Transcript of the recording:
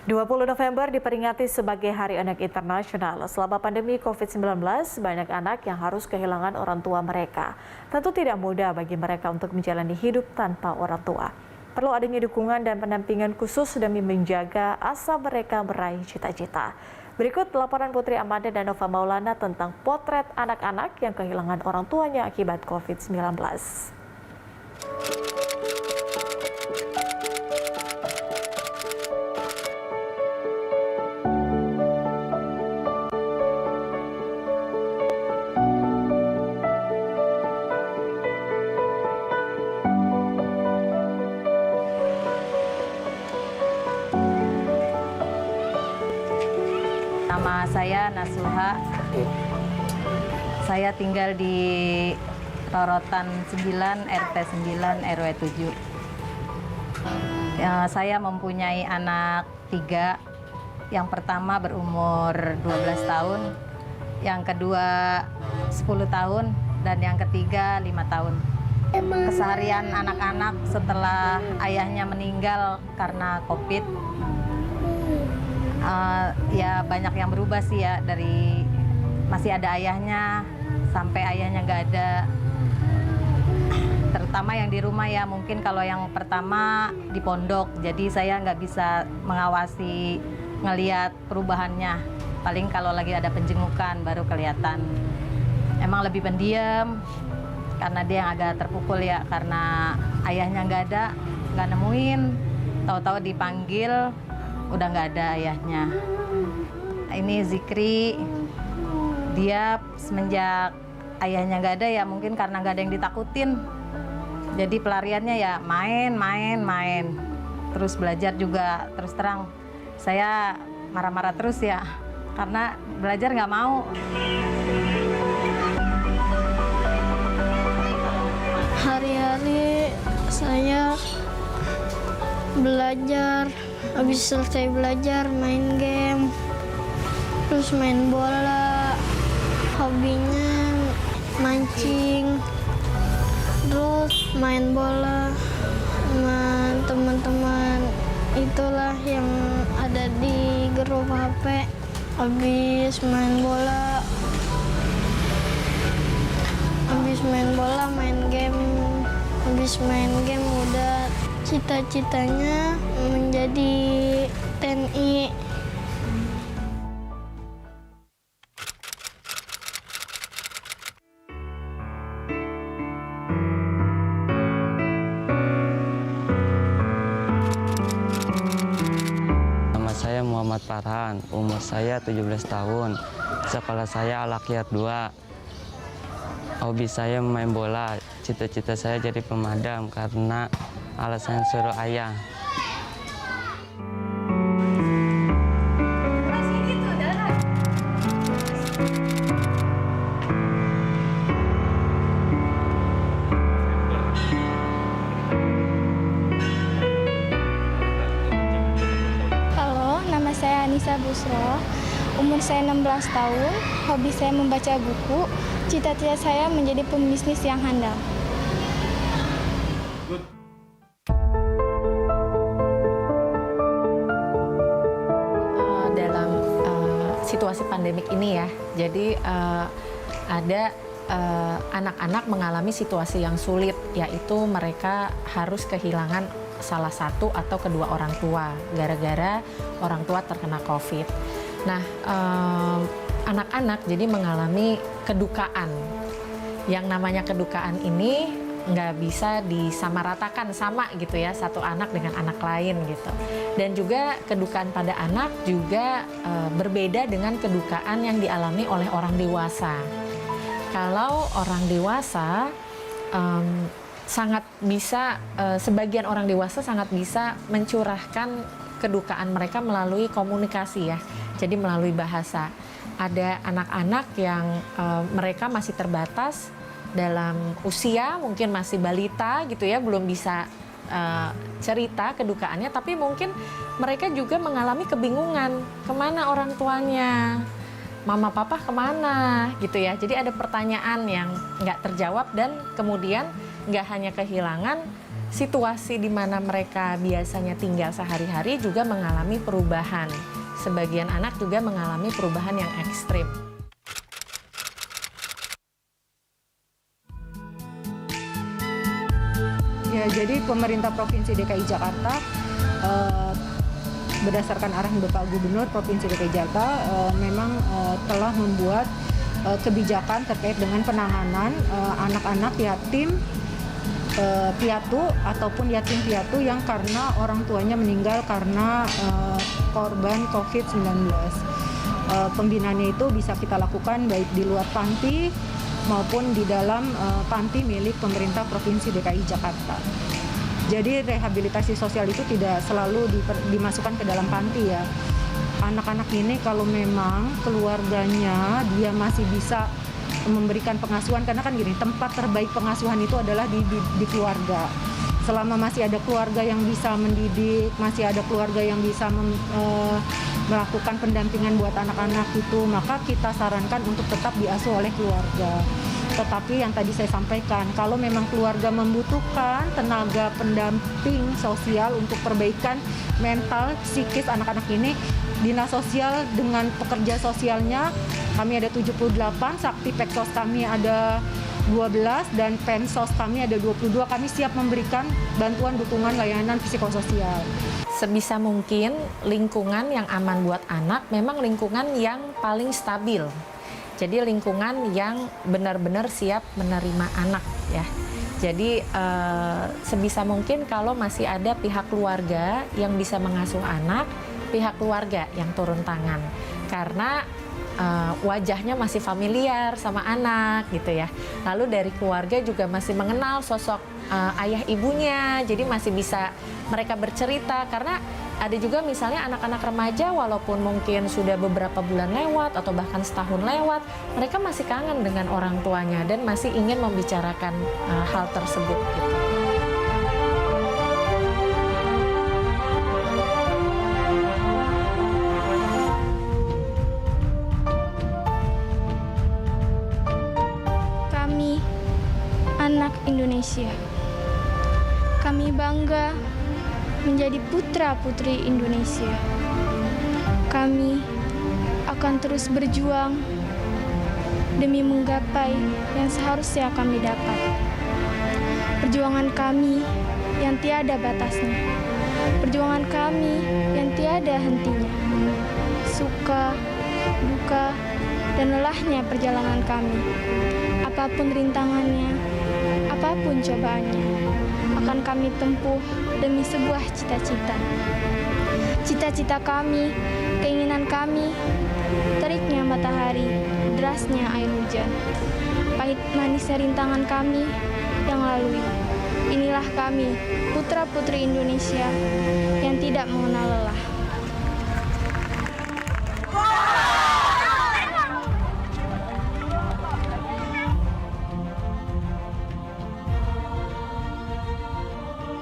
20 November diperingati sebagai Hari Anak Internasional. Selama pandemi COVID-19, banyak anak yang harus kehilangan orang tua mereka. Tentu tidak mudah bagi mereka untuk menjalani hidup tanpa orang tua. Perlu adanya dukungan dan pendampingan khusus demi menjaga asa mereka meraih cita-cita. Berikut laporan Putri Amanda dan Nova Maulana tentang potret anak-anak yang kehilangan orang tuanya akibat COVID-19. Nama saya Nasuha. Saya tinggal di Rorotan 9, RT 9, RW 7. Saya mempunyai anak 3. Yang pertama berumur 12 tahun, yang kedua 10 tahun, dan yang ketiga 5 tahun. Keseharian anak-anak setelah ayahnya meninggal karena COVID, ya banyak yang berubah sih ya, dari masih ada ayahnya sampai ayahnya nggak ada. Terutama yang di rumah ya, mungkin kalau yang pertama di pondok, jadi saya nggak bisa mengawasi, ngelihat perubahannya. Paling kalau lagi ada penjengukan baru kelihatan. Emang lebih pendiam, karena dia yang agak terpukul ya, karena ayahnya nggak ada, nggak nemuin, tahu-tahu dipanggil, udah nggak ada ayahnya. Ini Zikri, dia semenjak ayahnya nggak ada ya, mungkin karena nggak ada yang ditakutin. Jadi pelariannya ya main. Terus belajar juga, terus terang saya marah-marah terus ya, karena belajar nggak mau. Hari-hari saya belajar, habis selesai belajar main game, terus main bola, hobinya mancing, terus main bola sama teman-teman itulah yang ada di grup HP. Habis main bola, main game, habis main game udah cita-citanya menjadi TNI. Nama saya Muhammad Farhan, umur saya 17 tahun. Sekolah saya Al-Akhyat 2. Hobi saya main bola. Cita-cita saya jadi pemadam karena alasan suruh ayah. Halo, nama saya Anissa Busro, umur saya 16 tahun, hobi saya membaca buku, cita-cita saya menjadi pembisnis yang handal. Dalam situasi pandemik ini ya, jadi ada anak-anak mengalami situasi yang sulit, yaitu mereka harus kehilangan salah satu atau kedua orang tua gara-gara orang tua terkena COVID. Nah, anak-anak jadi mengalami kedukaan. Yang namanya kedukaan ini nggak bisa disamaratakan sama gitu ya, satu anak dengan anak lain gitu. Dan juga kedukaan pada anak juga berbeda dengan kedukaan yang dialami oleh orang dewasa. Kalau orang dewasa sangat bisa, sebagian orang dewasa sangat bisa mencurahkan kedukaan mereka melalui komunikasi ya, jadi melalui bahasa. Ada anak-anak yang mereka masih terbatas dalam usia, mungkin masih balita gitu ya, belum bisa cerita kedukaannya, tapi mungkin mereka juga mengalami kebingungan, kemana orang tuanya, mama papa kemana gitu ya. Jadi ada pertanyaan yang nggak terjawab dan kemudian nggak hanya kehilangan situasi di mana mereka biasanya tinggal sehari-hari juga mengalami perubahan. Sebagian anak juga mengalami perubahan yang ekstrim. Ya, jadi pemerintah Provinsi DKI Jakarta berdasarkan arahan Bapak Gubernur Provinsi DKI Jakarta memang telah membuat kebijakan terkait dengan penanganan anak-anak yatim piatu ataupun yatim piatu yang karena orang tuanya meninggal karena korban COVID-19. Pembinaannya itu bisa kita lakukan baik di luar panti maupun di dalam panti milik pemerintah Provinsi DKI Jakarta. Jadi rehabilitasi sosial itu tidak selalu dimasukkan ke dalam panti ya. Anak-anak ini kalau memang keluarganya dia masih bisa memberikan pengasuhan, karena kan gini, tempat terbaik pengasuhan itu adalah di keluarga. Selama masih ada keluarga yang bisa mendidik, masih ada keluarga yang bisa melakukan pendampingan buat anak-anak itu, maka kita sarankan untuk tetap diasuh oleh keluarga. Tetapi yang tadi saya sampaikan, kalau memang keluarga membutuhkan tenaga pendamping sosial untuk perbaikan mental, psikis anak-anak ini, Dinas Sosial dengan pekerja sosialnya, kami ada 78, Sakti Peksos kami ada 12, dan Pensos kami ada 22, kami siap memberikan bantuan dukungan layanan psikososial. Sebisa mungkin lingkungan yang aman buat anak memang lingkungan yang paling stabil. Jadi lingkungan yang benar-benar siap menerima anak ya. Jadi sebisa mungkin kalau masih ada pihak keluarga yang bisa mengasuh anak, pihak keluarga yang turun tangan. Karena wajahnya masih familiar sama anak gitu ya. Lalu dari keluarga juga masih mengenal sosok ayah ibunya, jadi masih bisa mereka bercerita. Karena ada juga misalnya anak-anak remaja walaupun mungkin sudah beberapa bulan lewat atau bahkan setahun lewat, mereka masih kangen dengan orang tuanya dan masih ingin membicarakan hal tersebut gitu. Kami, anak Indonesia, kami bangga menjadi putra-putri Indonesia. Kami akan terus berjuang demi menggapai yang seharusnya kami dapat. Perjuangan kami yang tiada batasnya. Perjuangan kami yang tiada hentinya. Suka, duka, dan lelahnya perjalanan kami. Apapun rintangannya, apapun cobaannya, akan kami tempuh demi sebuah cita-cita. Cita-cita kami, keinginan kami, teriknya matahari, derasnya air hujan, pahit manisnya rintangan kami yang lalui. Inilah kami, putra-putri Indonesia